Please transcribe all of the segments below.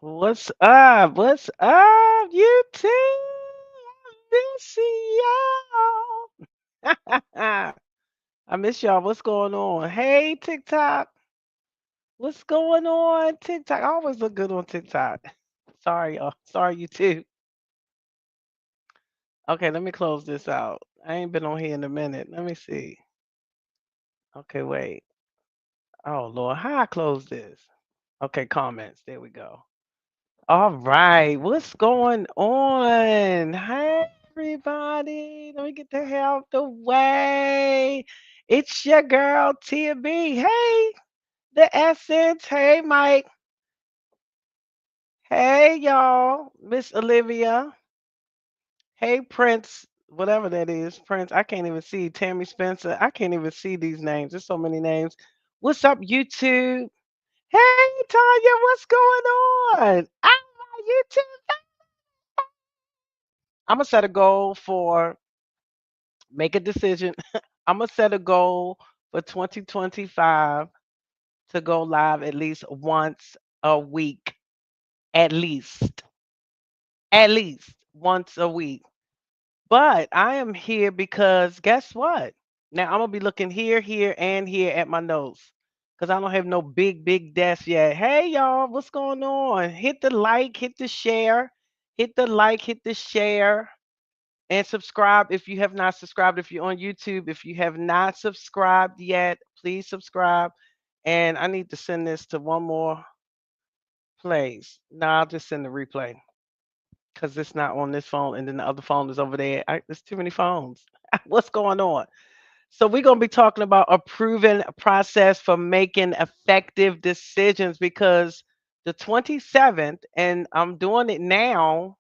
What's up? What's up, YouTube? Missy y'all. I miss y'all. What's going on? Hey, TikTok. What's going on? TikTok. I always look good on TikTok. Sorry, y'all. Sorry, you too. Okay, let me close this out. I ain't been on here in a minute. Let me see. Okay, wait. Oh, Lord. How I close this? Okay, comments. There we go. All right, what's going on? Hey, everybody. Let me get the hell out the way. It's your girl, Tia B. Hey, the Essence. Hey, Mike. Hey, y'all. Miss Olivia. Hey, Prince. Whatever that is. Prince. I can't even see. Tammy Spencer. I can't even see these names. There's so many names. What's up, YouTube? Hey, Tanya. What's going on? Ah, YouTube. I'm going to set a goal for make a decision. I'm gonna set a goal for 2025 to go live at least once a week, at least, at least once a week. But I am here because guess what? Now I'm gonna be looking here, here, and here at my notes because I don't have no big desk yet. Hey y'all, what's going on? Hit the like, hit the share, hit the like, hit the share. And subscribe if you have not subscribed. If you're on YouTube, if you have not subscribed yet, please subscribe. And I need to send this to one more place. No, I'll just send the replay because it's not on this phone, and then the other phone is over there. There's too many phones. What's going on? So we're gonna be talking about a proven process for making effective decisions because the 27th, and I'm doing it now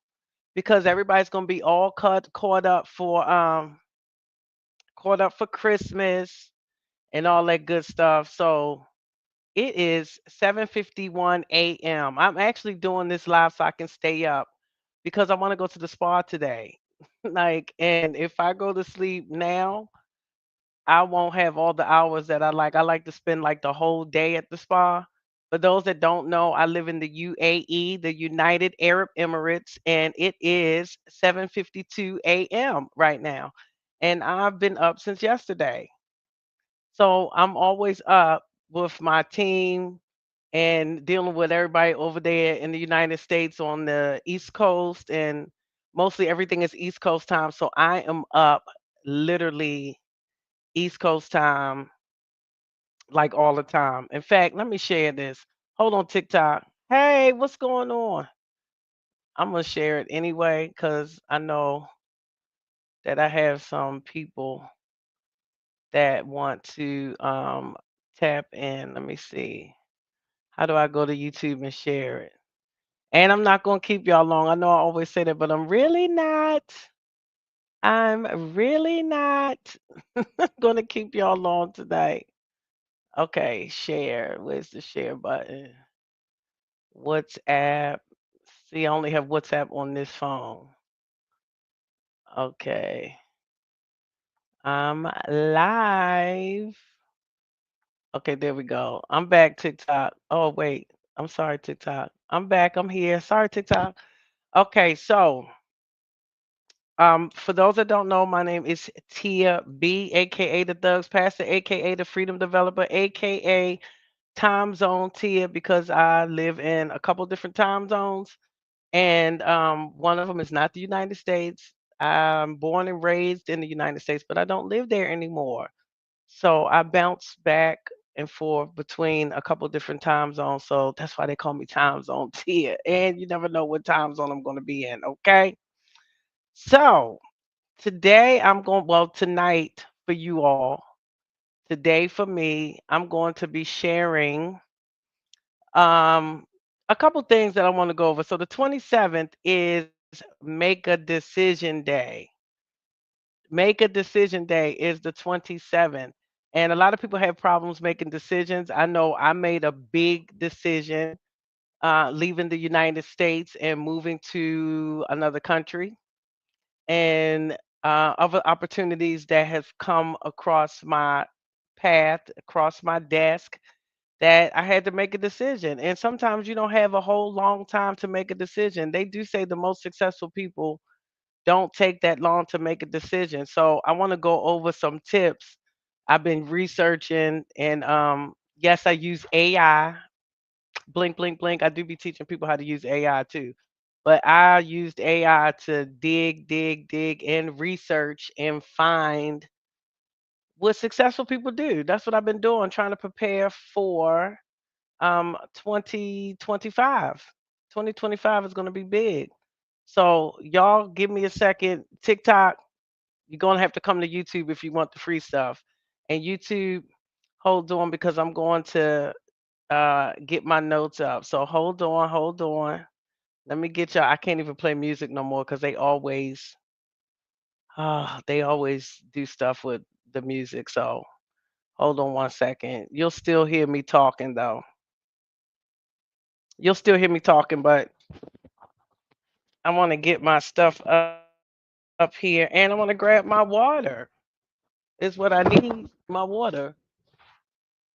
because everybody's gonna be all caught up for Christmas and all that good stuff. So it is 7:51 a.m. I'm actually doing this live so I can stay up because I want to go to the spa today. Like, and if I go to sleep now, I won't have all the hours that I like. I like to spend like the whole day at the spa. For those that don't know, I live in the UAE, the United Arab Emirates, and it is 7:52 a.m. right now. And I've been up since yesterday. So I'm always up with my team and dealing with everybody over there in the United States on the East Coast, and mostly everything is East Coast time. So I am up literally East Coast time like all the time. In fact, let me share this. Hold on, TikTok. Hey, what's going on? I'm gonna share it anyway because I know that I have some people that want to tap in. Let me see. How do I go to YouTube and share it? And I'm not gonna keep y'all long. I know I always say that, but I'm really not. I'm really not gonna keep y'all long tonight. Okay, share. Where's the share button? WhatsApp. See, I only have WhatsApp on this phone. Okay. I'm live. Okay, there we go. I'm back, TikTok. Oh, wait. I'm sorry, TikTok. I'm back. I'm here. Sorry, TikTok. Okay, so for those that don't know, my name is Tia B, aka the Thugs Pastor, aka the Freedom Developer, aka Time Zone Tia, because I live in a couple different time zones. And one of them is not the United States. I'm born and raised in the United States, but I don't live there anymore. So I bounce back and forth between a couple different time zones. So that's why they call me Time Zone Tia. And you never know what time zone I'm going to be in. Okay. So today I'm going, well, tonight for you all, today for me, I'm going to be sharing um, a couple things that I want to go over. So the 27th is Make a Decision Day. Make a Decision Day is the 27th. And a lot of people have problems making decisions. I know I made a big decision leaving the United States and moving to another country, and other opportunities that have come across my path, across my desk. that I had to make a decision. And sometimes you don't have a whole long time to make a decision. They do say the most successful people don't take that long to make a decision. So I want to go over some tips. I've been researching, and yes, I use AI. Blink, blink, blink. I do be teaching people how to use AI too. But I used AI to dig, dig, dig, and research and find what successful people do. That's what I've been doing, trying to prepare for 2025. 2025 is going to be big. So y'all give me a second. TikTok, you're going to have to come to YouTube if you want the free stuff. And YouTube, hold on because I'm going to get my notes up. So hold on, hold on. Let me get y'all. I can't even play music no more because they always do stuff with the music. So hold on one second. You'll still hear me talking though. You'll still hear me talking, but I want to get my stuff up here and I want to grab my water. Is what I need, my water.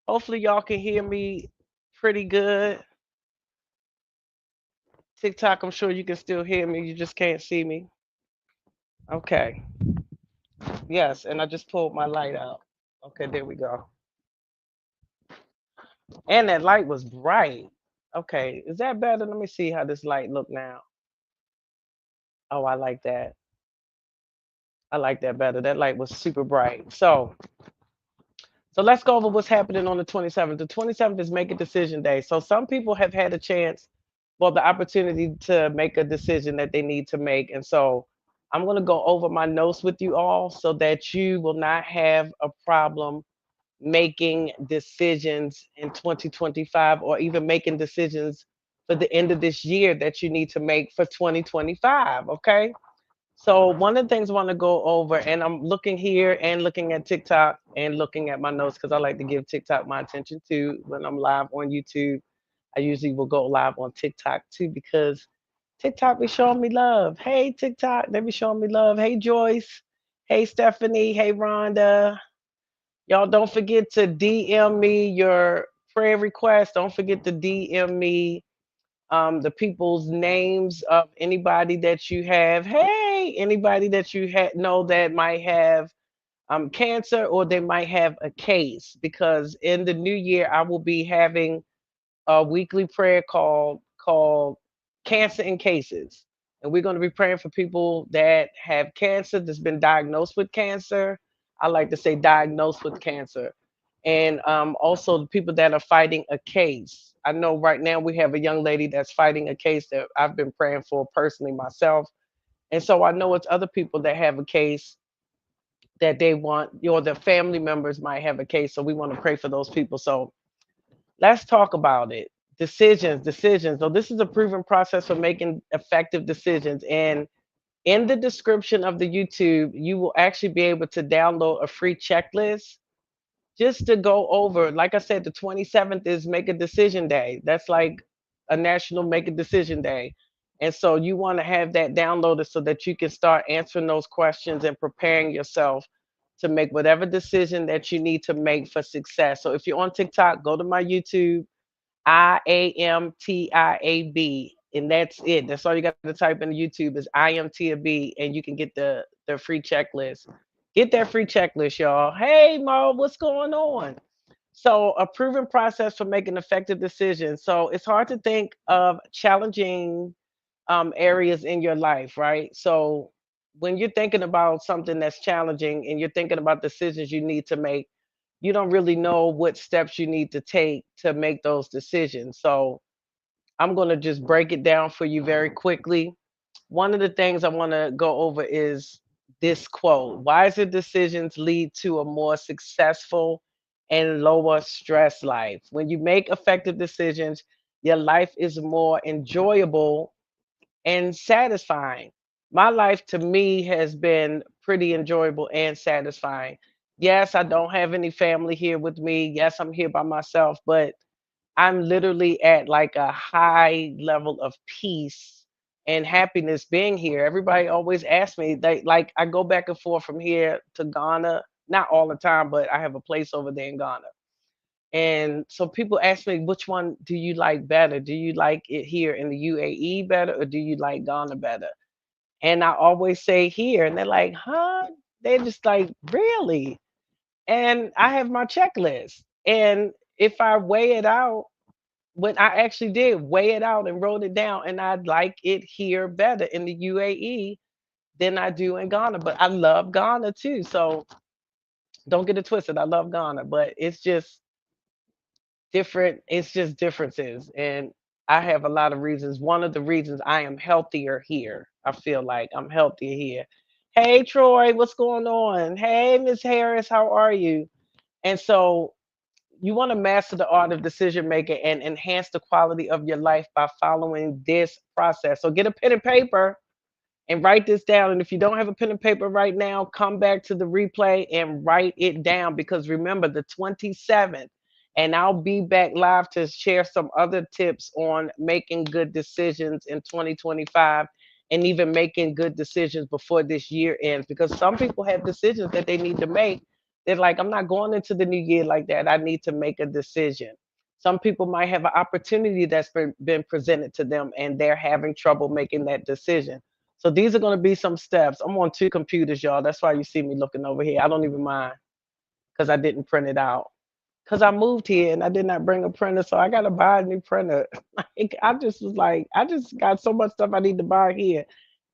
Hopefully y'all can hear me pretty good. TikTok, I'm sure you can still hear me. You just can't see me. Okay. Yes, and I just pulled my light out. Okay, there we go. And that light was bright. Okay, is that better? Let me see how this light look now. Oh, I like that. I like that better. That light was super bright. So let's go over what's happening on the 27th. The 27th is make a decision day. So some people have had a chance, well, the opportunity to make a decision that they need to make. And so I'm going to go over my notes with you all so that you will not have a problem making decisions in 2025 or even making decisions for the end of this year that you need to make for 2025. Okay. So one of the things I want to go over, and I'm looking here and looking at TikTok and looking at my notes because I like to give TikTok my attention too when I'm live on YouTube. I usually will go live on TikTok too because TikTok be showing me love. Hey TikTok, they be showing me love. Hey Joyce. Hey Stephanie. Hey Rhonda. Y'all don't forget to DM me your prayer requests. Don't forget to DM me the people's names of anybody that you have. Hey, anybody that you know that might have cancer or they might have a case. Because in the new year, I will be having a weekly prayer called Cancer in Cases. And we're going to be praying for people that have cancer, that's been diagnosed with cancer. I like to say diagnosed with cancer. And also the people that are fighting a case. I know right now we have a young lady that's fighting a case that I've been praying for personally myself. And so I know it's other people that have a case that they want, or their family members might have a case. So we want to pray for those people. So let's talk about it. Decisions, decisions. So this is a proven process for making effective decisions. And in the description of the YouTube, you will actually be able to download a free checklist just to go over. Like I said, the 27th is make a decision day. That's like a national make a decision day. And so you want to have that downloaded so that you can start answering those questions and preparing yourself to make whatever decision that you need to make for success. So if you're on TikTok, go to my YouTube, IAMTIAB, and that's it. That's all you got to type into YouTube is IMTIAB, and you can get the free checklist. Get that free checklist, y'all. Hey Mo, what's going on? So a proven process for making effective decisions. So it's hard to think of challenging areas in your life, right? So when you're thinking about something that's challenging and you're thinking about decisions you need to make, you don't really know what steps you need to take to make those decisions. So I'm going to just break it down for you very quickly. One of the things I want to go over is this quote: wiser decisions lead to a more successful and lower stress life. When you make effective decisions, your life is more enjoyable and satisfying. My life to me has been pretty enjoyable and satisfying. Yes, I don't have any family here with me. Yes, I'm here by myself, but I'm literally at like a high level of peace and happiness being here. Everybody always asks me, they like I go back and forth from here to Ghana, not all the time, but I have a place over there in Ghana. And so people ask me, which one do you like better? Do you like it here in the UAE better, or do you like Ghana better? And I always say here, and they're like, huh? They're just like, really? And I have my checklist. And if I weigh it out, when I actually did weigh it out and wrote it down, and I like it here better in the UAE than I do in Ghana. But I love Ghana too. So don't get it twisted. I love Ghana, but it's just different. It's just differences. And I have a lot of reasons. One of the reasons I am healthier here. I feel like I'm healthier here. Hey Troy, what's going on? Hey Miss Harris, how are you? And so you want to master the art of decision making and enhance the quality of your life by following this process. So get a pen and paper and write this down. And if you don't have a pen and paper right now, come back to the replay and write it down, because remember the 27th, and I'll be back live to share some other tips on making good decisions in 2025, and even making good decisions before this year ends, because some people have decisions that they need to make. They're like, I'm not going into the new year like that. I need to make a decision. Some people might have an opportunity that's been presented to them and they're having trouble making that decision. So these are going to be some steps. I'm on two computers, y'all. That's why you see me looking over here. I don't even mind, because I didn't print it out. Because I moved here and I did not bring a printer, so I got to buy a new printer. Like, I just was like, I just got so much stuff I need to buy here.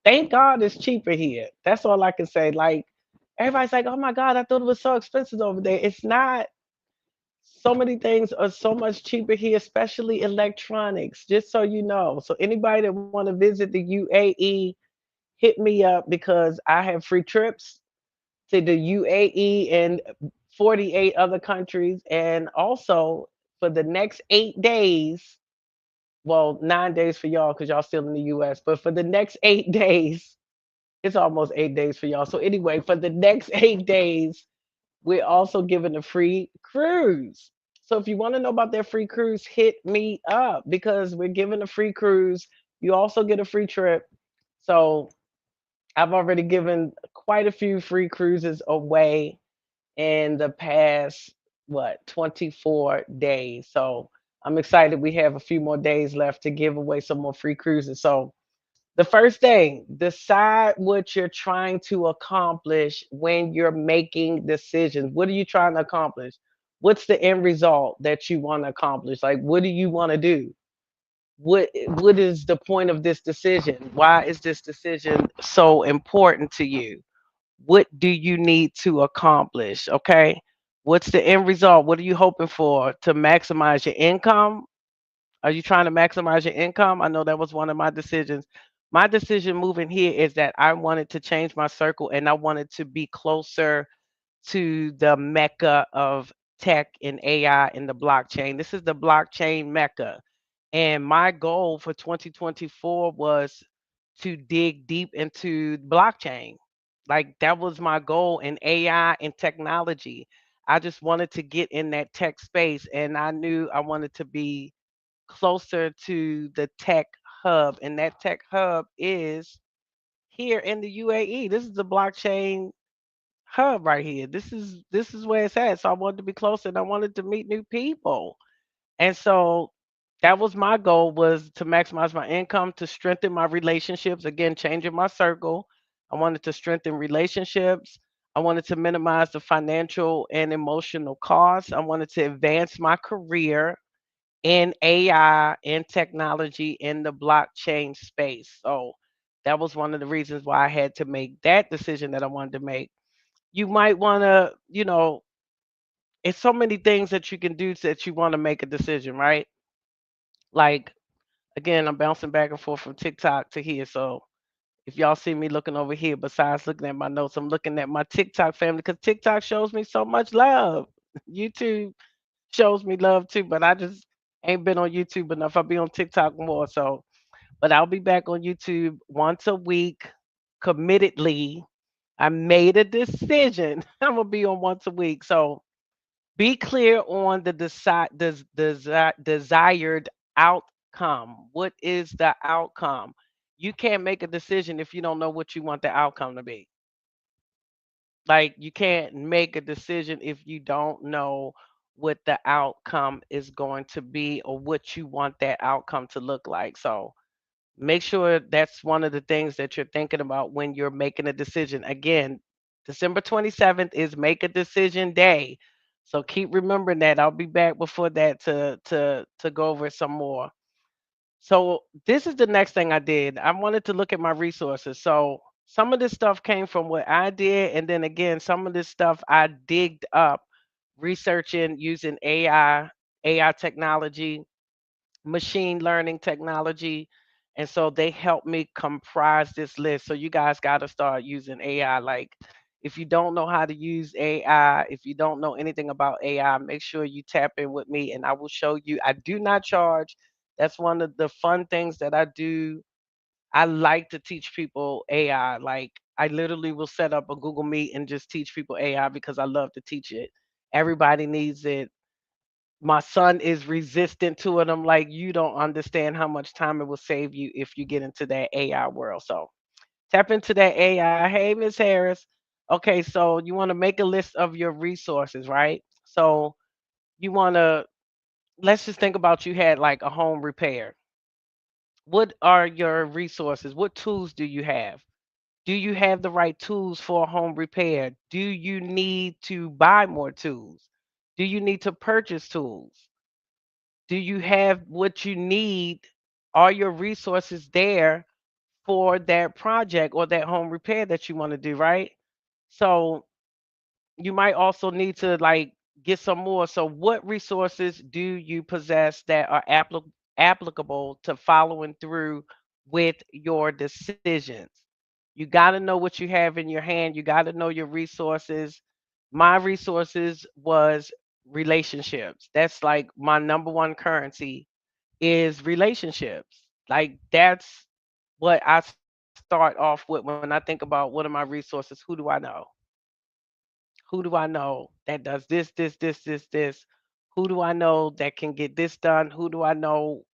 Thank God it's cheaper here. That's all I can say. Like, everybody's like, oh my God, I thought it was so expensive over there. It's not. So many things are so much cheaper here, especially electronics, just so you know. So anybody that want to visit the UAE, hit me up, because I have free trips to the UAE and 48 other countries. And also for the next 8 days, well, 9 days for y'all because y'all still in the US, but for the next 8 days, it's almost 8 days for y'all. So anyway, for the next 8 days, we're also giving a free cruise. So if you want to know about that free cruise, hit me up, because we're giving a free cruise. You also get a free trip. So I've already given quite a few free cruises away in the past, what, 24 days. So I'm excited. We have a few more days left to give away some more free cruises. So the first thing, decide what you're trying to accomplish when you're making decisions. What are you trying to accomplish? What's the end result that you want to accomplish? Like, what do you want to do? What is the point of this decision? Why is this decision so important to you? What do you need to accomplish? Okay. What's the end result? What are you hoping for? To maximize your income? Are you trying to maximize your income? I know that was one of my decisions. My decision moving here is that I wanted to change my circle and I wanted to be closer to the mecca of tech and AI and the blockchain. This is the blockchain mecca. And my goal for 2024 was to dig deep into blockchain. Like, that was my goal in AI and technology. I just wanted to get in that tech space, and I knew I wanted to be closer to the tech hub. And that tech hub is here in the UAE. This is the blockchain hub right here. This is where it's at. So I wanted to be closer and I wanted to meet new people. And so that was my goal, was to maximize my income, to strengthen my relationships, again changing my circle. I wanted to strengthen relationships. I wanted to minimize the financial and emotional costs. I wanted to advance my career in AI and technology in the blockchain space. So that was one of the reasons why I had to make that decision that I wanted to make. You might want to, it's so many things that you can do that you want to make a decision, right? Like, again, I'm bouncing back and forth from TikTok to here. So if y'all see me looking over here, besides looking at my notes, I'm looking at my TikTok family, because TikTok shows me so much love. YouTube shows me love too, but I just ain't been on YouTube enough. I'll be on TikTok more. So, but I'll be back on YouTube once a week, committedly. I made a decision. I'm gonna be on once a week. So be clear on the desired outcome. What is the outcome? You can't make a decision if you don't know what you want the outcome to be. Like, you can't make a decision if you don't know what the outcome is going to be or what you want that outcome to look like. So make sure that's one of the things that you're thinking about when you're making a decision. Again, December 27th is make a decision day. So keep remembering that. I'll be back before that to go over some more. So this is the next thing I did. I wanted to look at my resources. So some of this stuff came from what I did, and then again, some of this stuff I digged up researching using AI technology, machine learning technology. And so they helped me comprise this list. So you guys got to start using AI. Like, if you don't know how to use AI, if you don't know anything about AI, make sure you tap in with me and I will show you. I do not charge. That's one of the fun things that I do. I like to teach people AI. Like, I literally will set up a Google Meet and just teach people AI because I love to teach it. Everybody needs it. My son is resistant to it. I'm like, you don't understand how much time it will save you if you get into that AI world. So tap into that AI. Hey, Miss Harris. Okay, so you want to make a list of your resources, right? So you want to, let's just think about you had like a home repair. What are your resources? What tools do you have? Do you have the right tools for a home repair? Do you need to buy more tools? Do you need to purchase tools? Do you have what you need? Are your resources there for that project or that home repair that you want to do, right? So you might also need to like get some more. So what resources do you possess that are applicable to following through with your decisions? You got to know what you have in your hand. You got to know your resources. My resources was relationships. That's like my number one currency is relationships. Like that's what I start off with when I think about what are my resources. Who do I know? Who do I know that does this? Who do I know that can get this done? Who do I know?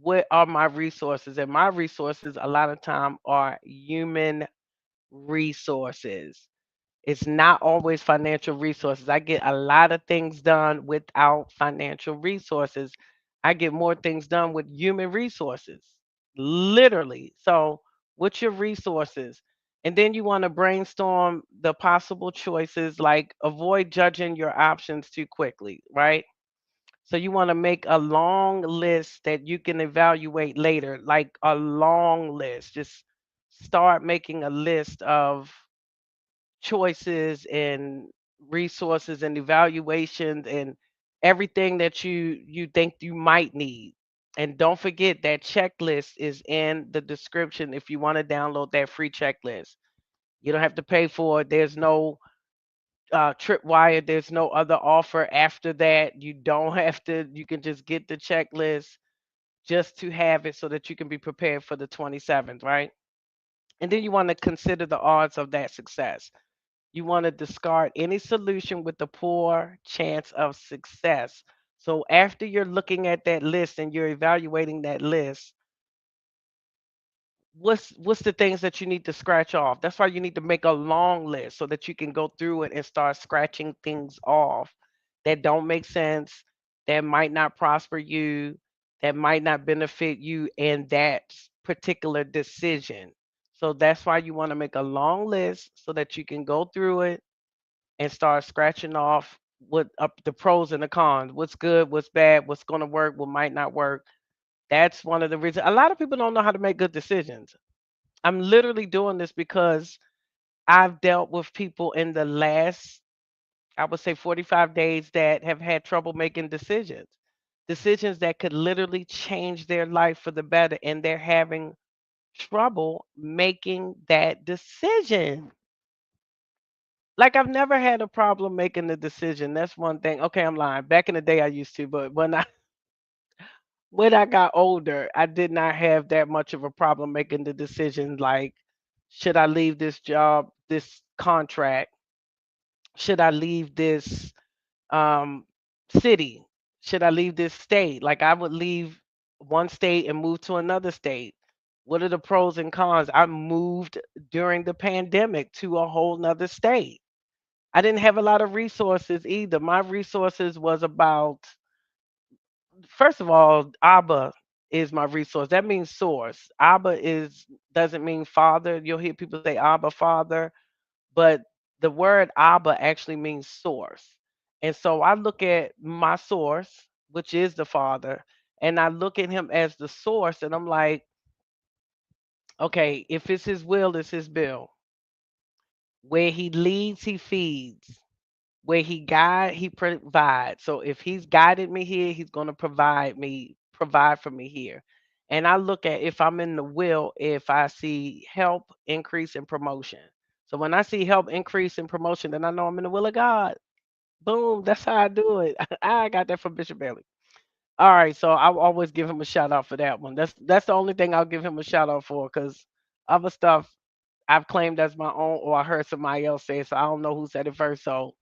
What are my resources? And my resources a lot of time are human resources. It's not always financial resources. I get a lot of things done without financial resources. I get more things done with human resources, literally. So, what's your resources? And then you want to brainstorm the possible choices, like avoid judging your options too quickly, right? So, you want to make a long list that you can evaluate later, like a long list. Just start making a list of choices and resources and evaluations and everything that you think you might need. And don't forget that checklist is in the description if you want to download that free checklist. You don't have to pay for it. There's no tripwire. There's no other offer after that. You don't have to. You can just get the checklist just to have it so that you can be prepared for the 27th, right? And then you want to consider the odds of that success. You want to discard any solution with a poor chance of success. So after you're looking at that list and you're evaluating that list, what's the things that you need to scratch off? That's why you need to make a long list so that you can go through it and start scratching things off that don't make sense, that might not prosper you, that might not benefit you in that particular decision. So that's why you want to make a long list so that you can go through it and start scratching off what up the pros and the cons, what's good, what's bad, what's going to work, what might not work. That's one of the reasons a lot of people don't know how to make good decisions. I'm literally doing this because I've dealt with people in the last, I would say, 45 days that have had trouble making decisions, decisions that could literally change their life for the better, and they're having trouble making that decision. Like, I've never had a problem making the decision. That's one thing. Okay, I'm lying. Back in the day I used to, but when I got older, I did not have that much of a problem making the decision like should I leave this job, this contract? Should I leave this um city? Should I leave this state? Like I would leave one state and move to another state. What are the pros and cons? I moved during the pandemic to a whole nother state. I didn't have a lot of resources either. My resources was about, first of all, Abba is my resource. That means source. Abba is doesn't mean father. You'll hear people say Abba Father, but the word Abba actually means source. And so I look at my source, which is the Father, and I look at him as the source, and I'm like, okay, if it's his will, it's his bill. Where he leads, he feeds. Where he guide, he provides. So if he's guided me here, he's going to provide for me here. And I look at, if I'm in the will, if I see help, increase, and promotion. So when I see help, increase, and promotion, then I know I'm in the will of God. Boom, that's how I do it. I got that from Bishop Bailey. All right, so I'll always give him a shout out for that one. That's the only thing I'll give him a shout out for, because other stuff I've claimed as my own, or I heard somebody else say it, so I don't know who said it first. So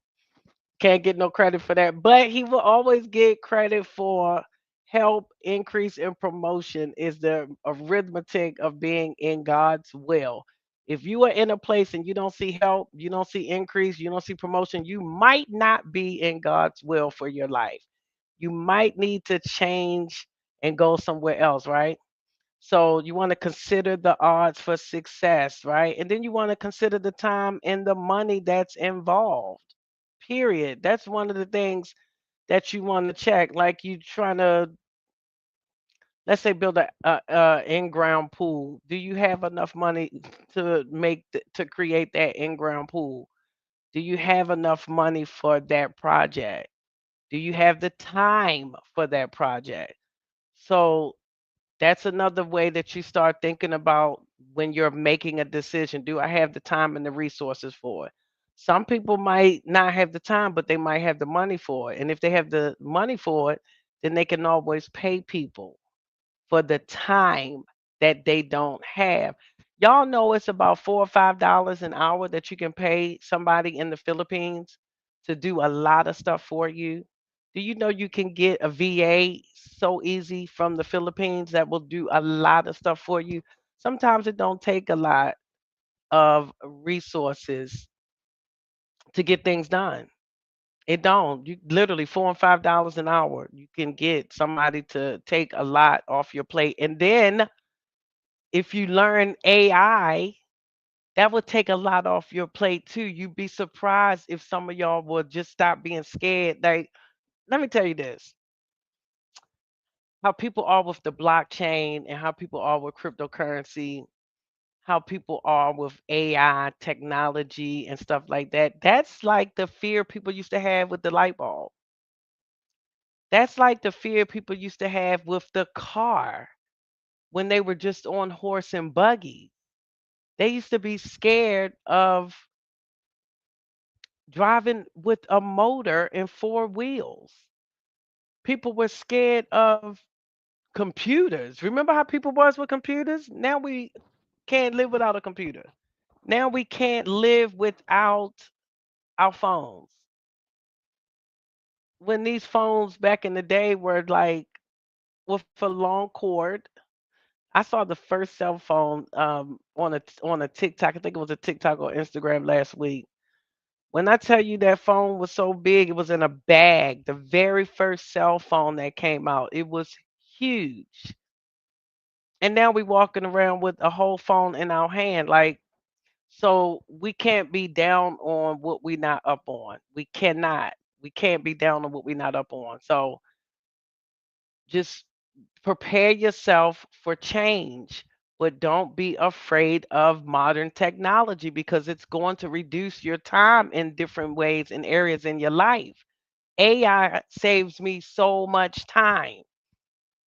can't get no credit for that, but he will always get credit for help, increase, and promotion is the arithmetic of being in God's will. If you are in a place and you don't see help, you don't see increase, you don't see promotion, you might not be in God's will for your life. You might need to change and go somewhere else, right? So you want to consider the odds for success, right? And then you want to consider the time and the money that's involved. Period. That's one of the things that you want to check. Like you trying to, let's say, build a in-ground pool. Do you have enough money to to create that in-ground pool? Do you have enough money for that project? Do you have the time for that project? So that's another way that you start thinking about when you're making a decision. Do I have the time and the resources for it? Some people might not have the time, but they might have the money for it. And if they have the money for it, then they can always pay people for the time that they don't have. Y'all know it's about $4 or $5 an hour that you can pay somebody in the Philippines to do a lot of stuff for you. Do you know you can get a VA so easy from the Philippines that will do a lot of stuff for you? Sometimes it don't take a lot of resources to get things done. It don't. You literally $4 and $5 an hour. You can get somebody to take a lot off your plate. And then if you learn AI, that would take a lot off your plate too. You'd be surprised if some of y'all would just stop being scared. Like, let me tell you this, how people are with the blockchain and how people are with cryptocurrency, how people are with AI technology and stuff like that. That's like the fear people used to have with the light bulb. That's like the fear people used to have with the car when they were just on horse and buggy. They used to be scared of driving with a motor and four wheels. People were scared of computers. Remember how people was with computers? Now we can't live without a computer. Now we can't live without our phones. When these phones back in the day were like with a long cord, I saw the first cell phone on a TikTok. I think it was a TikTok or Instagram last week. When I tell you that phone was so big, it was in a bag. The very first cell phone that came out, it was huge. And now we walking around with a whole phone in our hand. Like, so we can't be down on what we not up on. We cannot. We can't be down on what we not up on. So just prepare yourself for change, but don't be afraid of modern technology because it's going to reduce your time in different ways and areas in your life. AI saves me so much time.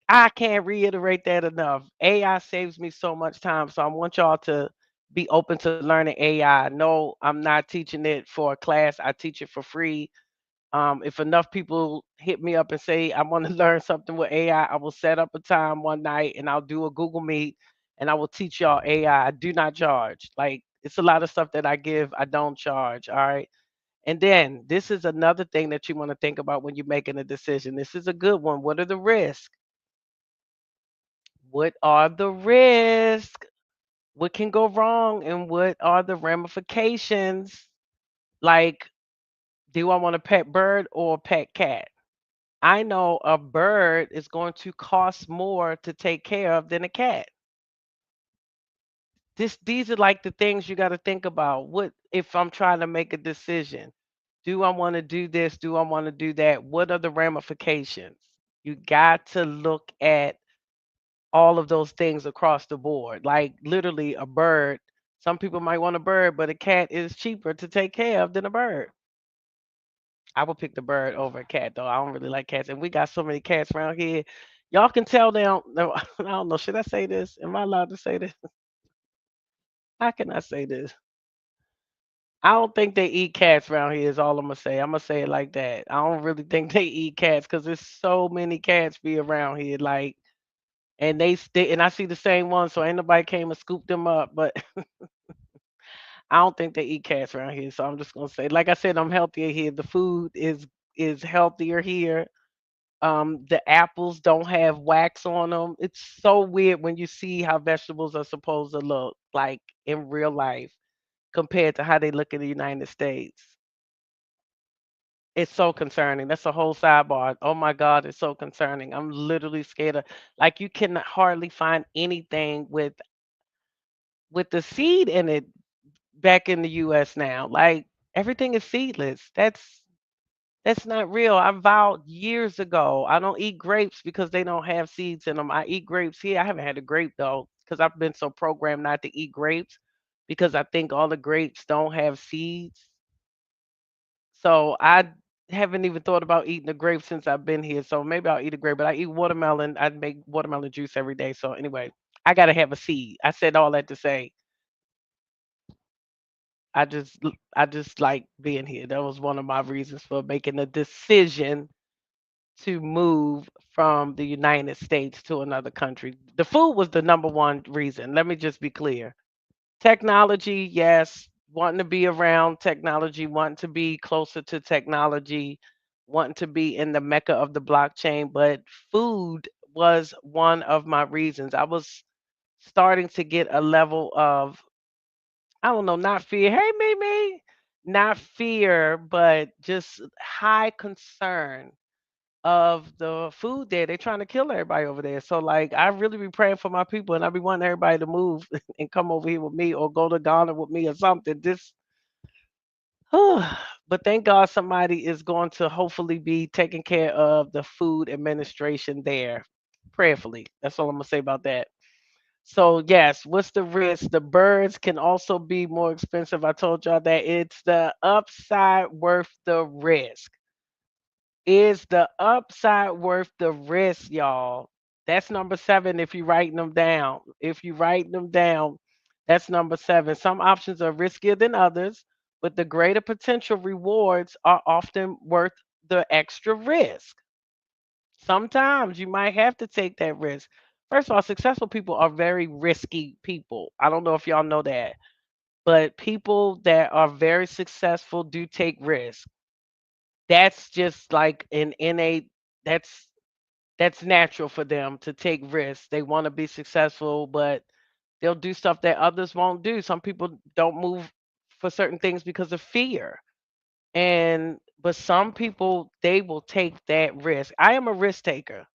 I can't reiterate that enough. AI saves me so much time. So I want y'all to be open to learning AI. No, I'm not teaching it for a class. I teach it for free. If enough people hit me up and say I want to learn something with AI, I will set up a time one night and I'll do a Google Meet and I will teach y'all AI. I do not charge. Like it's a lot of stuff that I give, I don't charge. All right. And then this is another thing that you want to think about when you're making a decision. This is a good one. What are the risks? What are the risks? What can go wrong and what are the ramifications? Like Do I want a pet bird or a pet cat? I know a bird is going to cost more to take care of than a cat. These are like the things you got to think about. What if I'm trying to make a decision? Do I want to do this? Do I want to do that? What are the ramifications? You got to look at all of those things across the board. Like literally a bird. Some people might want a bird, but a cat is cheaper to take care of than a bird. I would pick the bird over a cat though. I don't really like cats, and we got so many cats around here. Y'all can tell they don't. No, I don't know. Should I say this? Am I allowed to say this? How can I say this? I don't think they eat cats around here. Is all I'm gonna say. I'm gonna say it like that. I don't really think they eat cats because there's so many cats be around here. Like, and they stay, and I see the same ones, so ain't nobody came and scooped them up. But I don't think they eat cats around here. So I'm just gonna say, like I said, I'm healthier here. The food is healthier here. The apples don't have wax on them. It's so weird when you see how vegetables are supposed to look like in real life compared to how they look in the United States. It's so concerning. That's a whole sidebar. Oh my God, it's so concerning. I'm literally scared of like you can hardly find anything with the seed in it back in the US now. Like everything is seedless. That's not real. I vowed years ago I don't eat grapes because they don't have seeds in them. I eat grapes here. I haven't had a grape though because I've been so programmed not to eat grapes because I think all the grapes don't have seeds. So I haven't even thought about eating a grape since I've been here. So maybe I'll eat a grape, but I eat watermelon. I make watermelon juice every day. So anyway, I gotta have a seed. I said all that to say I just like being here. That was one of my reasons for making the decision to move from the United States to another country. The food was the number one reason. Let me just be clear. Technology, yes, wanting to be around technology, wanting to be closer to technology, wanting to be in the mecca of the blockchain, but food was one of my reasons. I was starting to get a level of, I don't know, not fear. Hey, Mimi, not fear, but just high concern of the food there. They're trying to kill everybody over there. So like I really be praying for my people and I be wanting everybody to move and come over here with me or go to Ghana with me or something. Just but thank God somebody is going to hopefully be taking care of the food administration there. Prayerfully. That's all I'm gonna say about that. So yes, what's the risk? The birds can also be more expensive. I told y'all that it's the upside worth the risk. Is the upside worth the risk, y'all? That's number 7 if you writing them down. If you writing them down, that's number 7. Some options are riskier than others, but the greater potential rewards are often worth the extra risk. Sometimes you might have to take that risk. First of all, successful people are very risky people. I don't know if y'all know that, but people that are very successful do take risks. That's just like an innate that's that's natural for them to take risks. They want to be successful, but they'll do stuff that others won't do. Some people don't move for certain things because of fear. And but some people they will take that risk. I am a risk taker.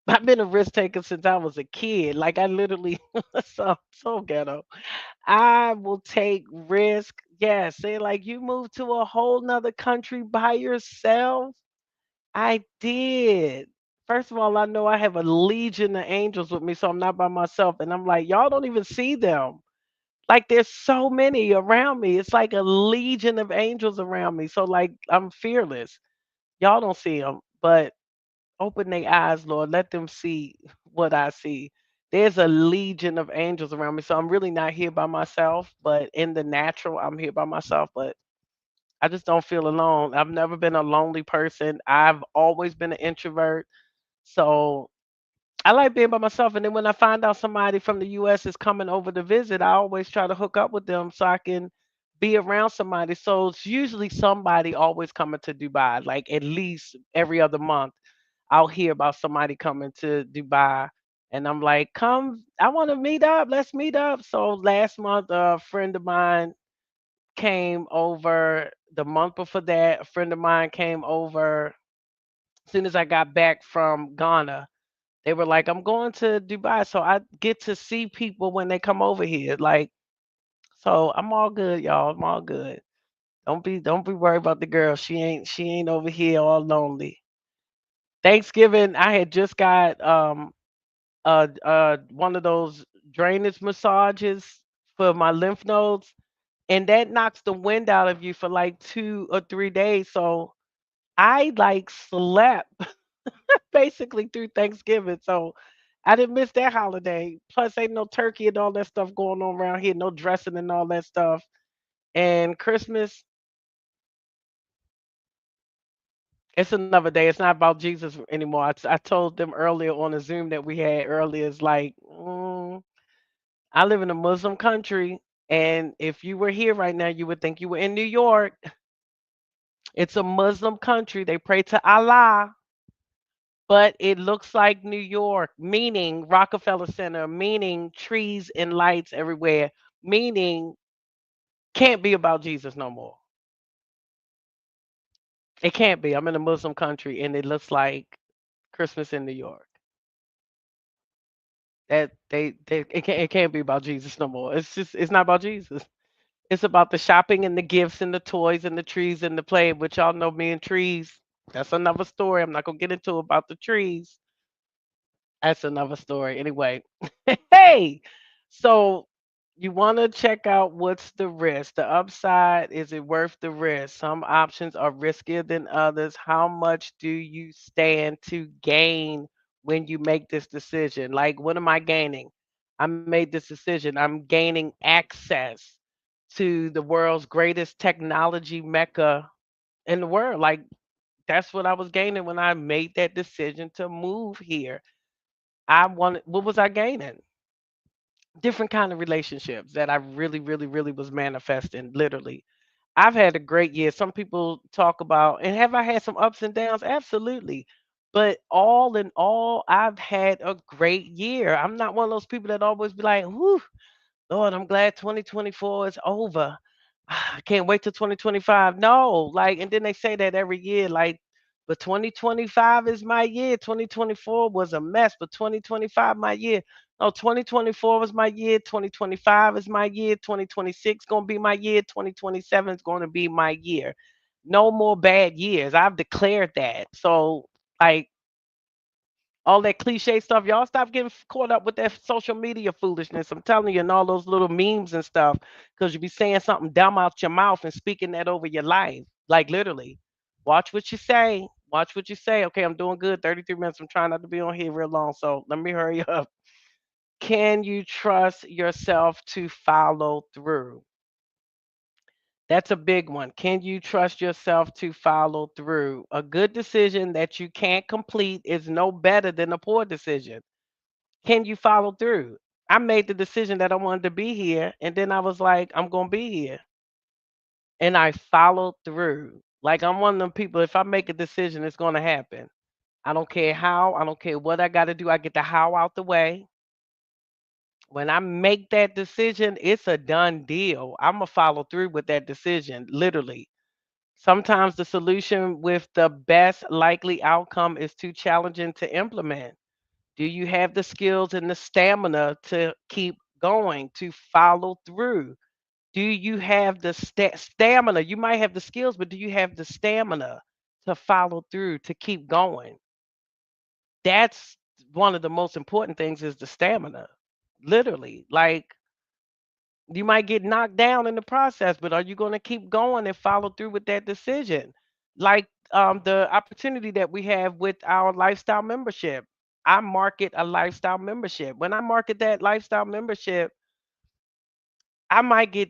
I've been a risk taker since I was a kid. Like I literally so ghetto. I will take risk. Yes, say like you move to a whole nother country by yourself. I did. First of all, I know I have a legion of angels with me, so I'm not by myself. And I'm like, y'all don't even see them. Like there's so many around me. It's like a legion of angels around me. So like I'm fearless. Y'all don't see them, but open their eyes, Lord. Let them see what I see. There's a legion of angels around me. So I'm really not here by myself, but in the natural, I'm here by myself. But I just don't feel alone. I've never been a lonely person. I've always been an introvert. So I like being by myself. And then when I find out somebody from the US is coming over to visit, I always try to hook up with them so I can be around somebody. So it's usually somebody always coming to Dubai, like at least every other month. I'll hear about somebody coming to Dubai. And I'm like, come, I want to meet up. Let's meet up. So last month, a friend of mine came over the month before that. A friend of mine came over as soon as I got back from Ghana. They were like, I'm going to Dubai. So I get to see people when they come over here. Like, so I'm all good, y'all. I'm all good. Don't be worried about the girl. She ain't over here all lonely. Thanksgiving, I had just got one of those drainage massages for my lymph nodes, and that knocks the wind out of you for like 2 or 3 days. So I like slept basically through Thanksgiving. So I didn't miss that holiday. Plus, ain't no turkey and all that stuff going on around here, no dressing and all that stuff. And Christmas, it's another day. It's not about Jesus anymore. I told them earlier on a Zoom that we had earlier. It's like, I live in a Muslim country, and if you were here right now, you would think you were in New York. It's a Muslim country. They pray to Allah, but it looks like New York, meaning Rockefeller Center, meaning trees and lights everywhere, meaning can't be about Jesus no more. It can't be. I'm in a Muslim country, and it looks like Christmas in New York. That they it can't be about Jesus no more. It's not about Jesus. It's about the shopping and the gifts and the toys and the trees and the play, which y'all know me and trees. That's another story. I'm not gonna get into about the trees. That's another story. Anyway, hey, so you want to check out what's the risk. The upside, is it worth the risk? Some options are riskier than others. How much do you stand to gain when you make this decision? Like, what am I gaining? I made this decision. I'm gaining access to the world's greatest technology mecca in the world. Like, that's what I was gaining when I made that decision to move here. I wanted, what was I gaining? Different kind of relationships that I really, really, really was manifesting. Literally, I've had a great year. Some people talk about, and have I had some ups and downs? Absolutely. But all in all, I've had a great year. I'm not one of those people that always be like, whoo, Lord, I'm glad 2024 is over. I can't wait till 2025. No, like, and then they say that every year, like, but 2025 is my year. 2024 was a mess, but 2025 my year. No, 2024 was my year. 2025 is my year. 2026 gonna be my year. 2027 is gonna be my year. No more bad years. I've declared that. So, like, all that cliche stuff. Y'all stop getting caught up with that social media foolishness. I'm telling you, and all those little memes and stuff, because you be saying something dumb out your mouth and speaking that over your life. Like, literally. Watch what you say. Watch what you say. Okay, I'm doing good. 33 minutes. I'm trying not to be on here real long. So let me hurry up. Can you trust yourself to follow through? That's a big one. Can you trust yourself to follow through? A good decision that you can't complete is no better than a poor decision. Can you follow through? I made the decision that I wanted to be here, and then I was like, I'm gonna be here, and I followed through. Like, I'm one of them people. If I make a decision, it's gonna happen. I don't care how. I don't care what I got to do. I get the how out the way. When I make that decision, it's a done deal. I'm gonna follow through with that decision. Literally. Sometimes the solution with the best likely outcome is too challenging to implement. Do you have the skills and the stamina to keep going, to follow through? Do you have the stamina? You might have the skills, but do you have the stamina to follow through, to keep going? That's one of the most important things is the stamina. Literally, like, you might get knocked down in the process, but are you going to keep going and follow through with that decision? Like, the opportunity that we have with our lifestyle membership. I market a lifestyle membership. When I market that lifestyle membership, I might get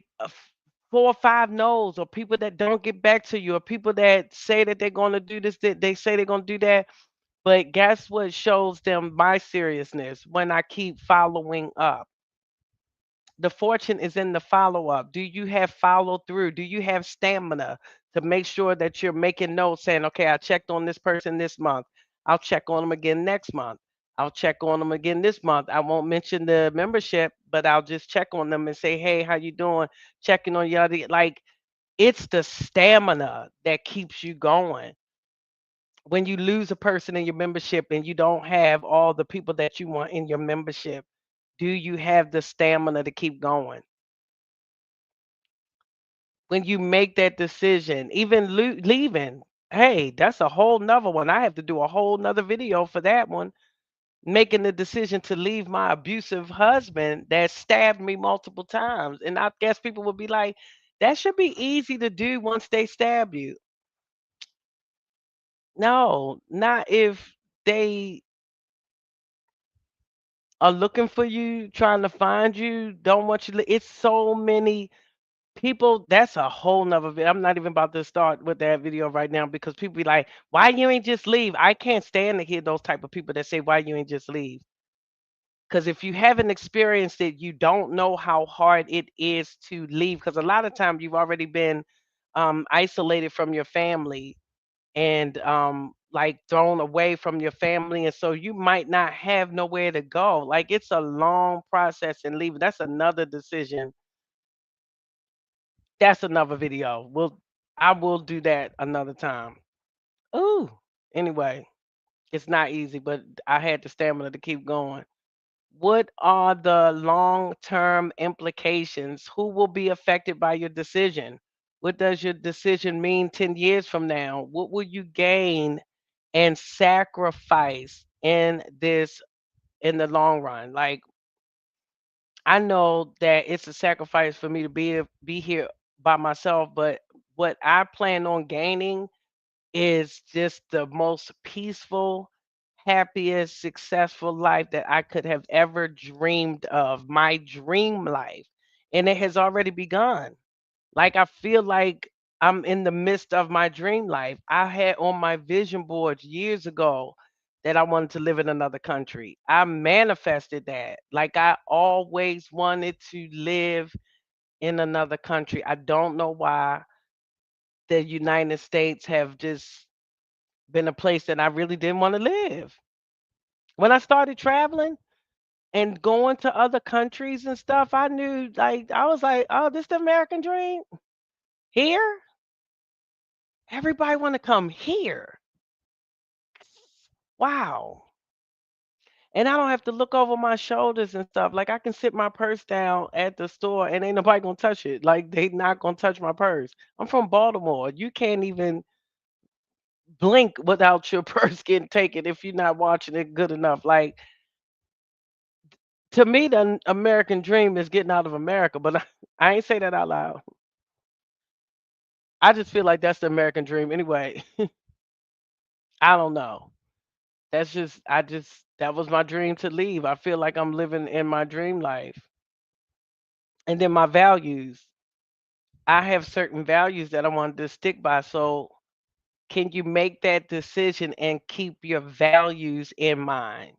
4 or 5 no's, or people that don't get back to you, or people that say that they're going to do this, that they say they're going to do that. But guess what shows them my seriousness? When I keep following up. The fortune is in the follow up. Do you have follow through? Do you have stamina to make sure that you're making notes saying, okay, I checked on this person this month. I'll check on them again next month. I'll check on them again this month. I won't mention the membership, but I'll just check on them and say, hey, how you doing? Checking on you. Like, It's the stamina that keeps you going. When you lose a person in your membership and you don't have all the people that you want in your membership, do you have the stamina to keep going? When you make that decision, even leaving, hey, that's a whole nother one. I have to do a whole nother video for that one. Making the decision to leave my abusive husband that stabbed me multiple times. And I guess people would be like, that should be easy to do once they stab you. No, not if they are looking for you, trying to find you, don't want you to. It's so many people. That's a whole nother video. I'm not even about to start with that video right now because people be like, why you ain't just leave? I can't stand to hear those type of people that say, why you ain't just leave? Because if you haven't experienced it, you don't know how hard it is to leave. Because a lot of times you've already been isolated from your family and like thrown away from your family. And so you might not have nowhere to go. Like it's a long process in leaving. That's another decision. That's another video. I will do that another time. Ooh. Anyway, it's not easy, but I had the stamina to keep going. What are the long-term implications? Who will be affected by your decision? What does your decision mean 10 years from now? What will you gain and sacrifice in the long run? Like I know that it's a sacrifice for me to be here by myself, but what I plan on gaining is just the most peaceful, happiest, successful life that I could have ever dreamed of. My dream life. And it has already begun. Like I feel like I'm in the midst of my dream life. I had on my vision boards years ago that I wanted to live in another country. I manifested that. Like I always wanted to live in another country. I don't know why the United States have just been a place that I really didn't want to live. When I started traveling and going to other countries and stuff, I knew like I was like, oh, this the American dream. Here, everybody want to come here. Wow. And I don't have to look over my shoulders and stuff. Like I can sit my purse down at the store and ain't nobody gonna touch it. Like they not gonna touch my purse. I'm from Baltimore. You can't even blink without your purse getting taken if you're not watching it good enough. Like to me, the American dream is getting out of America, but I ain't say that out loud. I just feel like that's the American dream anyway. I don't know. That was my dream to leave. I feel like I'm living in my dream life. And then my values. I have certain values that I wanted to stick by. So can you make that decision and keep your values in mind?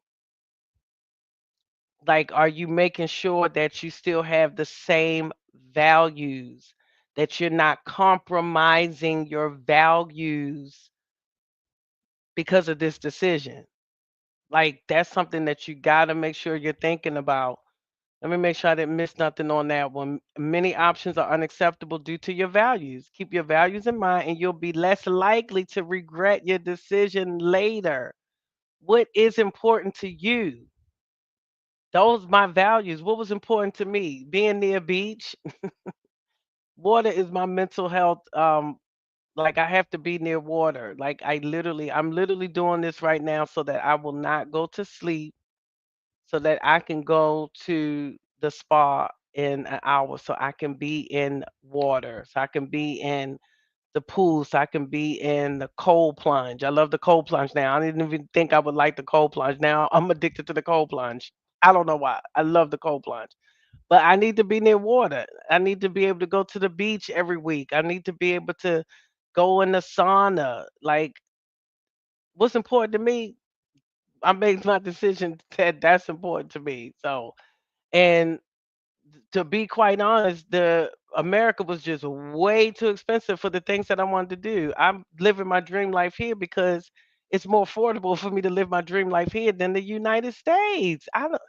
Like, are you making sure that you still have the same values, that you're not compromising your values because of this decision? Like, that's something that you got to make sure you're thinking about. Let me make sure I didn't miss nothing on that one. Many options are unacceptable due to your values. Keep your values in mind, and you'll be less likely to regret your decision later. What is important to you? Those my values. What was important to me? Being near a beach. Water is my mental health. Like I have to be near water. Like I'm literally doing this right now so that I will not go to sleep, so that I can go to the spa in an hour, so I can be in water, so I can be in the pool, so I can be in the cold plunge. I love the cold plunge now. I didn't even think I would like the cold plunge. Now I'm addicted to the cold plunge. I don't know why. I love the cold plunge. But I need to be near water. I need to be able to go to the beach every week. I need to be able to go in the sauna. Like what's important to me, I made my decision that that's important to me. So, and to be quite honest, the America was just way too expensive for the things that I wanted to do. I'm living my dream life here because it's more affordable for me to live my dream life here than the United States. I don't,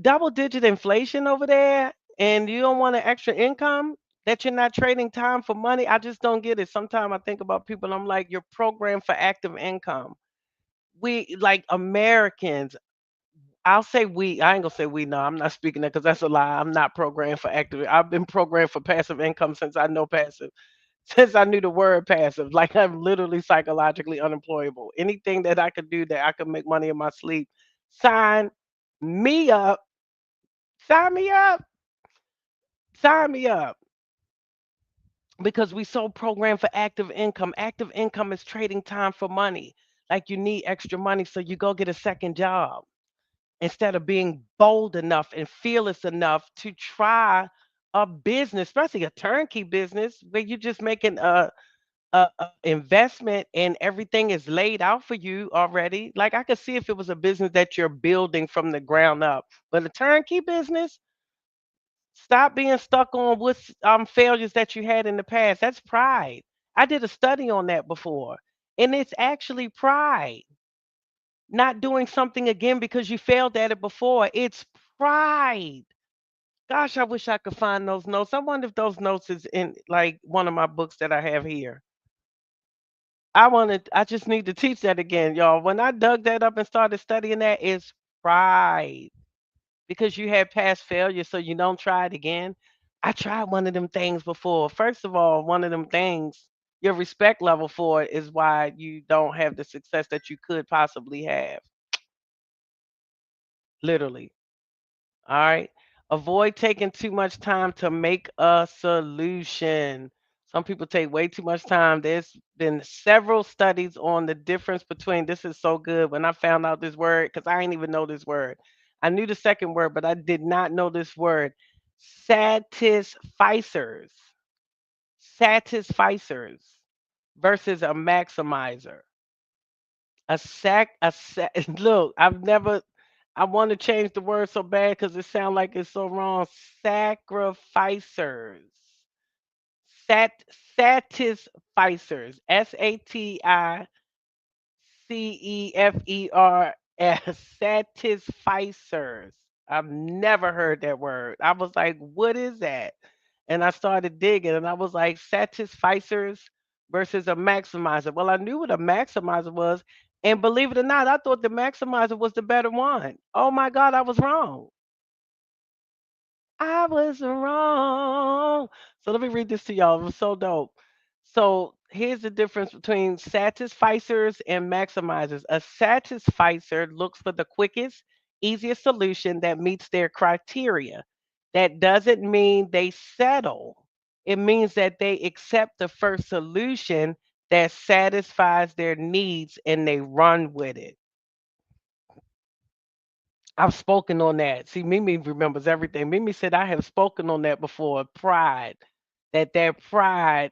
double digit inflation over there, and you don't want an extra income. that you're not trading time for money. I just don't get it. Sometimes I think about people and I'm like, you're programmed for active income. We like Americans. I'll say we. I ain't gonna say we. No, I'm not speaking that because that's a lie. I'm not programmed for active. I've been programmed for passive income since I know passive. Since I knew the word passive, like I'm literally psychologically unemployable. Anything that I could do that I could make money in my sleep, sign me up. Sign me up. Sign me up. Because we so programmed for active income. Active income is trading time for money. Like you need extra money, so you go get a second job instead of being bold enough and fearless enough to try a business, especially a turnkey business where you're just making a investment and everything is laid out for you already. Like I could see if it was a business that you're building from the ground up, but a turnkey business, stop being stuck on what's failures that you had in the past. That's pride. I did a study on that before, and it's actually pride. Not doing something again because you failed at it before. It's pride. Gosh, I wish I could find those notes. I wonder if those notes is in like one of my books that I have here. I just need to teach that again, y'all. When I dug that up and started studying that, it's pride. Because you had past failure, so you don't try it again. I tried one of them things before. First of all, one of them things, your respect level for it is why you don't have the success that you could possibly have. Literally. All right. Avoid taking too much time to make a solution. Some people take way too much time. There's been several studies on the difference between this is so good when I found out this word because I didn't even know this word. I knew the second word, but I did not know this word. Satisficers. Satisficers versus a maximizer. Look, I want to change the word so bad because it sounds like it's so wrong. Sacrificers. Satisficers. Satisfers. Satisficers. I've never heard that word. I was like, what is that? And I started digging and I was like, satisficers versus a maximizer. Well, I knew what a maximizer was. And believe it or not, I thought the maximizer was the better one. Oh my God, I was wrong. I was wrong. So let me read this to y'all. It was so dope. So here's the difference between satisficers and maximizers. A satisficer looks for the quickest, easiest solution that meets their criteria. That doesn't mean they settle. It means that they accept the first solution that satisfies their needs and they run with it. I've spoken on that. See, Mimi remembers everything. Mimi said I have spoken on that before. Pride, that pride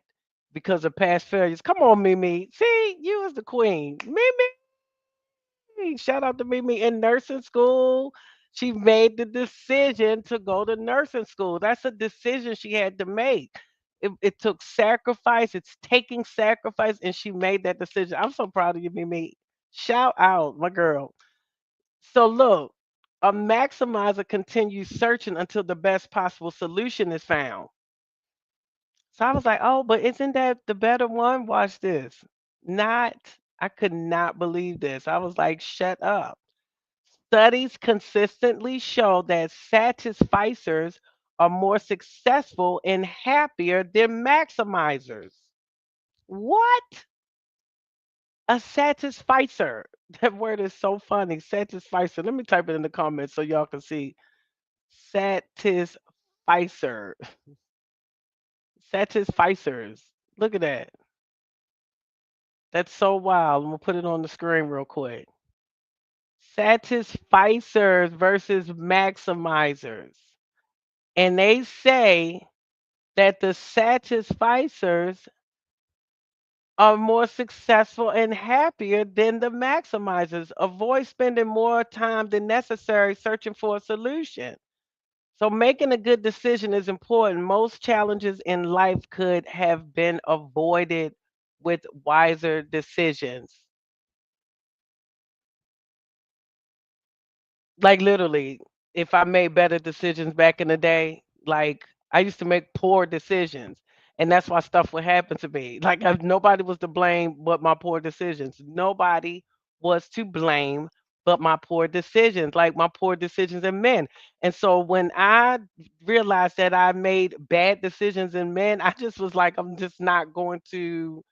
because of past failures. Come on, Mimi. See, you was the queen, Mimi. Shout out to Mimi in nursing school. She made the decision to go to nursing school. That's a decision she had to make. It took sacrifice. It's taking sacrifice, and she made that decision. I'm so proud of you, Mimi. Shout out, my girl. So look, a maximizer continues searching until the best possible solution is found. So I was like, oh, but isn't that the better one? Watch this. Not, I could not believe this. I was like, shut up. Studies consistently show that satisficers are more successful and happier than maximizers. What? A satisficer. That word is so funny. Satisficer. Let me type it in the comments so y'all can see. Satisficer. Satisficers. Look at that. That's so wild. I'm gonna put it on the screen real quick. Satisficers versus maximizers. And they say that the satisficers are more successful and happier than the maximizers. Avoid spending more time than necessary searching for a solution. So making a good decision is important. Most challenges in life could have been avoided with wiser decisions. Like literally, if I made better decisions back in the day, like I used to make poor decisions, and that's why stuff would happen to me. Like nobody was to blame but my poor decisions. Nobody was to blame but my poor decisions, like my poor decisions in men. And so when I realized that I made bad decisions in men, I just was like, I'm just not going to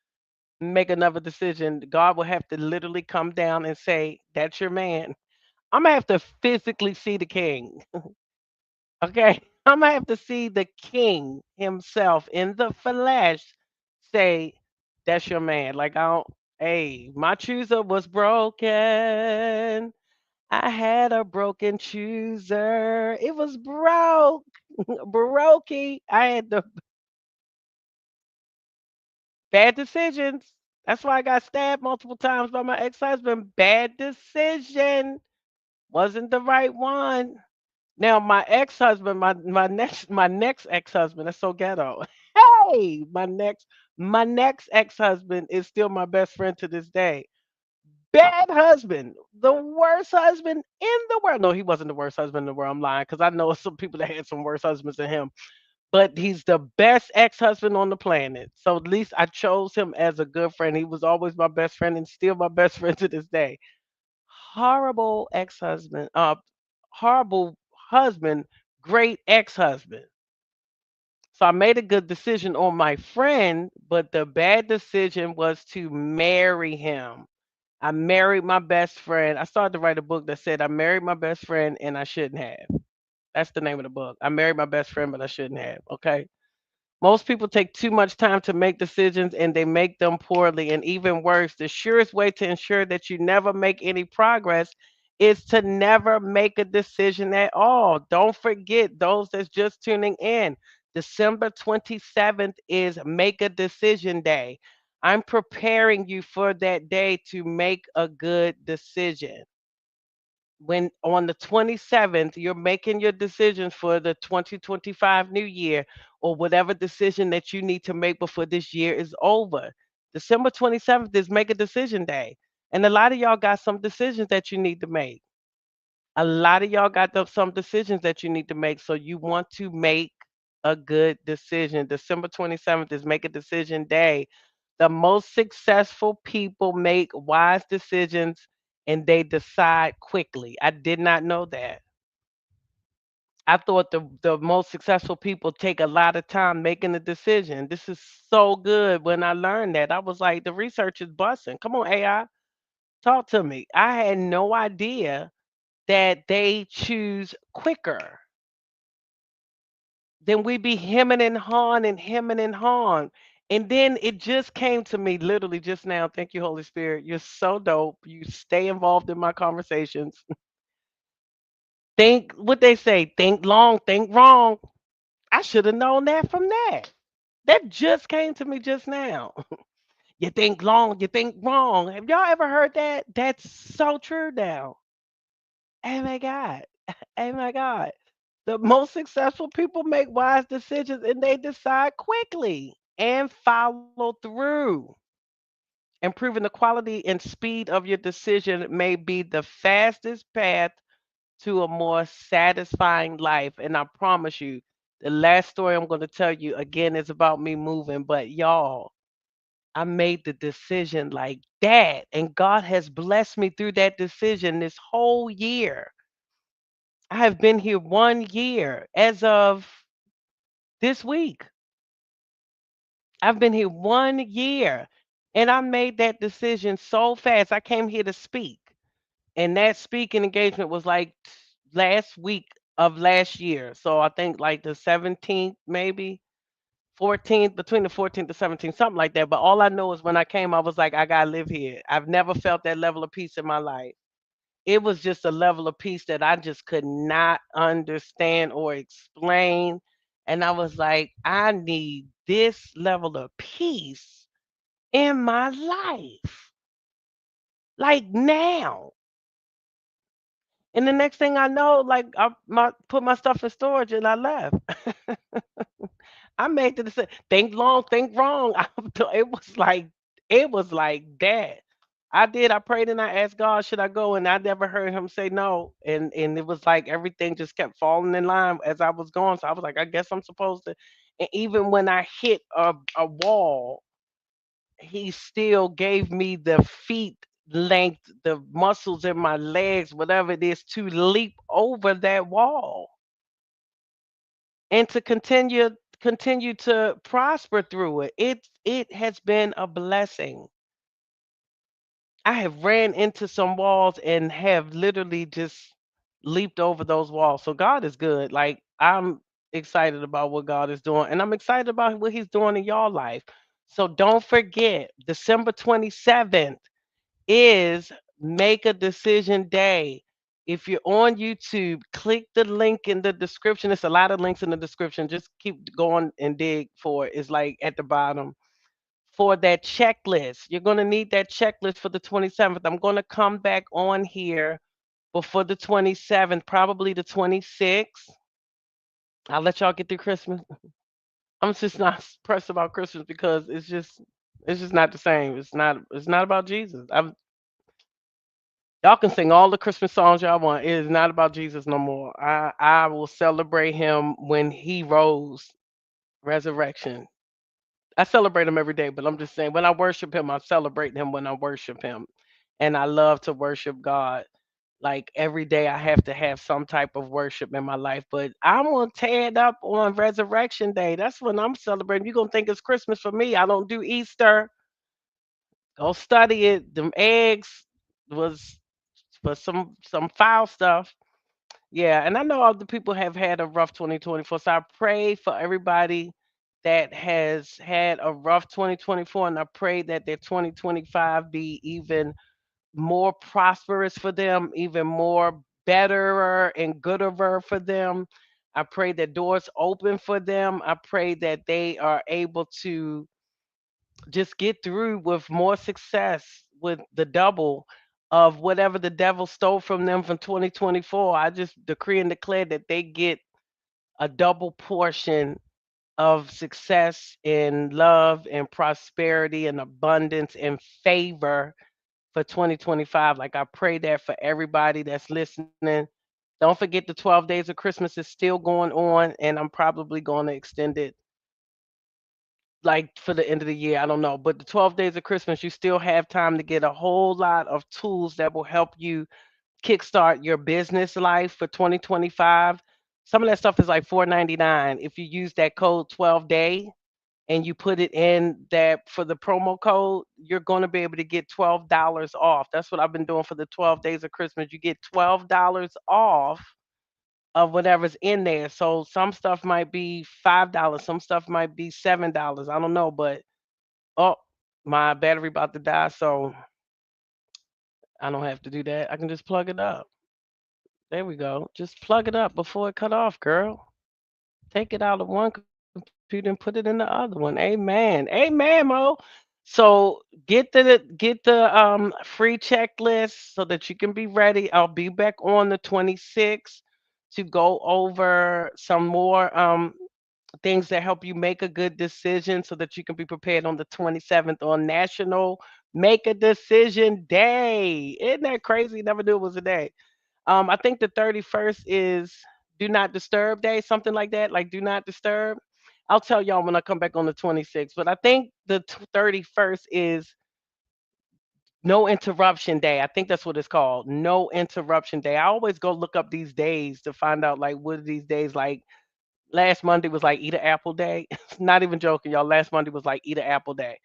make another decision. God will have to literally come down and say, "That's your man." I'm gonna have to physically see the king. Okay. I'm gonna have to see the king himself in the flesh say, "That's your man." Like I don't hey, my chooser was broken. I had a broken chooser. It was broke. Brokey. I had the bad decisions. That's why I got stabbed multiple times by my ex-husband. Bad decision. Wasn't the right one. Now my ex-husband, my next ex-husband, that's so ghetto. Hey, my next ex-husband is still my best friend to this day. Bad husband, the worst husband in the world. No, he wasn't the worst husband in the world. I'm lying because I know some people that had some worse husbands than him. But he's the best ex-husband on the planet. So at least I chose him as a good friend. He was always my best friend and still my best friend to this day. Horrible ex-husband, horrible husband, great ex-husband. So I made a good decision on my friend, but the bad decision was to marry him. I married my best friend. I started to write a book that said I married my best friend and I shouldn't have. That's the name of the book. I married my best friend, but I shouldn't have. Okay. Most people take too much time to make decisions and they make them poorly. And even worse, the surest way to ensure that you never make any progress is to never make a decision at all. Don't forget those that's just tuning in. December 27th is Make a Decision Day. I'm preparing you for that day to make a good decision. When on the 27th you're making your decisions for the 2025 new year or whatever decision that you need to make before this year is over. December 27th is make a decision day. And a lot of y'all got some decisions that you need to make. A lot of y'all got some decisions that you need to make. So you want to make a good decision. December 27th is make a decision day. The most successful people make wise decisions and they decide quickly. I did not know that. I thought the most successful people take a lot of time making a decision. This is so good. When I learned that, I was like, the research is busting. Come on, AI, talk to me. I had no idea that they choose quicker. Then we be hemming and hawing and hemming and hawing. And then it just came to me literally just now. Thank you, Holy Spirit. You're so dope. You stay involved in my conversations. Think what they say, think long, think wrong. I should have known that from that. That just came to me just now. You think long, you think wrong. Have y'all ever heard that? That's so true now. Oh my God. Oh my God. The most successful people make wise decisions and they decide quickly and follow through. Improving the quality and speed of your decision may be the fastest path to a more satisfying life. And I promise you, the last story I'm going to tell you again is about me moving. But y'all, I made the decision like that. And God has blessed me through that decision this whole year. I have been here 1 year as of this week. I've been here 1 year. And I made that decision so fast. I came here to speak. And that speaking engagement was like last week of last year. So I think like the 17th, maybe 14th, between the 14th to 17th, something like that. But all I know is when I came, I was like, I gotta live here. I've never felt that level of peace in my life. It was just a level of peace that I just could not understand or explain. And I was like, I need this level of peace in my life, like now. And the next thing I know, like put my stuff in storage and I left. I made the decision. Think long, think wrong. It was like that. I did. I prayed and I asked God, should I go? And I never heard him say no. And it was like everything just kept falling in line as I was going. So I was like, I guess I'm supposed to. And even when I hit a wall, he still gave me the feet length, the muscles in my legs, whatever it is, to leap over that wall and to continue to prosper through it. It has been a blessing. I have ran into some walls and have literally just leaped over those walls. So God is good. Like I'm excited about what God is doing, and I'm excited about what He's doing in y'all life. So don't forget, December 27th is Make a Decision Day. If you're on YouTube, click the link in the description. It's a lot of links in the description. Just keep going and dig for it. It's like at the bottom for that checklist. You're going to need that checklist for the 27th. I'm going to come back on here before the 27th, probably the 26th. I'll let y'all get through Christmas. I'm just not pressed about Christmas because it's just not the same. It's not about Jesus. Y'all can sing all the Christmas songs y'all want. It is not about Jesus no more. I will celebrate him when he rose, resurrection. I celebrate him every day, but I'm just saying when I worship him, I celebrate him when I worship him. And I love to worship God. Like every day I have to have some type of worship in my life. But I'm gonna tear it up on Resurrection Day. That's when I'm celebrating. You're gonna think it's Christmas for me. I don't do Easter. Go study it. Them eggs was for some foul stuff. Yeah, and I know other people have had a rough 2024. So I pray for everybody that has had a rough 2024, and I pray that their 2025 be even more prosperous for them, even more betterer and gooder for them. I pray that doors open for them. I pray that they are able to just get through with more success with the double of whatever the devil stole from them from 2024. I just decree and declare that they get a double portion of success and love and prosperity and abundance and favor for 2025. Like I pray that for everybody that's listening. Don't forget the 12 days of Christmas is still going on, and I'm probably going to extend it like for the end of the year. I don't know. But the 12 days of Christmas, you still have time to get a whole lot of tools that will help you kickstart your business life for 2025. Some of that stuff is like 4.99. If you use that code 12 day and you put it in that for the promo code, you're going to be able to get $12 off. That's what I've been doing for the 12 days of Christmas. You get $12 off of whatever's in there. So some stuff might be $5, some stuff might be $7. I don't know, but oh, my battery about to die, so I don't have to do that. I can just plug it up. There we go. Just plug it up before it cut off, girl. Take it out of one computer and put it in the other one. Amen. Amen, Mo. So get the free checklist so that you can be ready. I'll be back on the 26th to go over some more things that help you make a good decision so that you can be prepared on the 27th on National Make a Decision Day. Isn't that crazy? Never knew it was a day. I think the 31st is Do Not Disturb Day, something like that, like Do Not Disturb. I'll tell y'all when I come back on the 26th, but I think the 31st is No Interruption Day. I think that's what it's called. No Interruption Day. I always go look up these days to find out like what are these days like. Last Monday was like Eat an Apple Day. Not even joking, y'all. Last Monday was like Eat an Apple Day.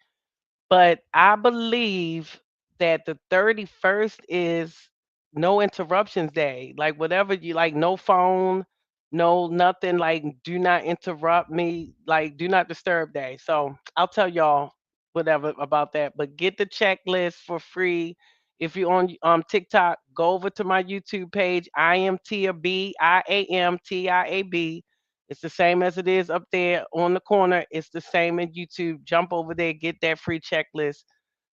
But I believe that the 31st is no interruptions day. Like whatever you like, no phone, no nothing, like do not interrupt me, like do not disturb day. So I'll tell y'all whatever about that. But get the checklist for free. If you're on TikTok, go over to my YouTube page. I am Tia B. IAMTIAB. It's the same as it is up there on the corner. It's the same in YouTube. Jump over there, get that free checklist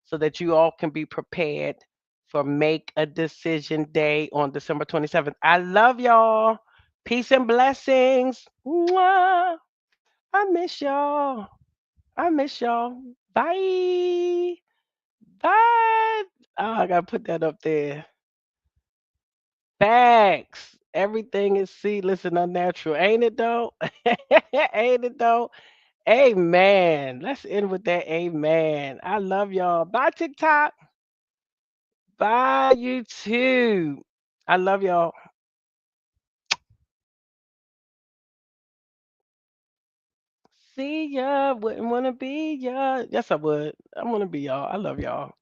so that you all can be prepared for Make a Decision Day on December 27th. I love y'all. Peace and blessings. Mwah. I miss y'all. I miss y'all. Bye. Bye. Oh, I gotta put that up there. Facts. Everything is seedless and unnatural, ain't it though? Ain't it though? Amen. Let's end with that. Amen. I love y'all. Bye, TikTok. Bye, YouTube. I love y'all. See ya. Wouldn't want to be ya. Yes, I would. I want to be y'all. I love y'all.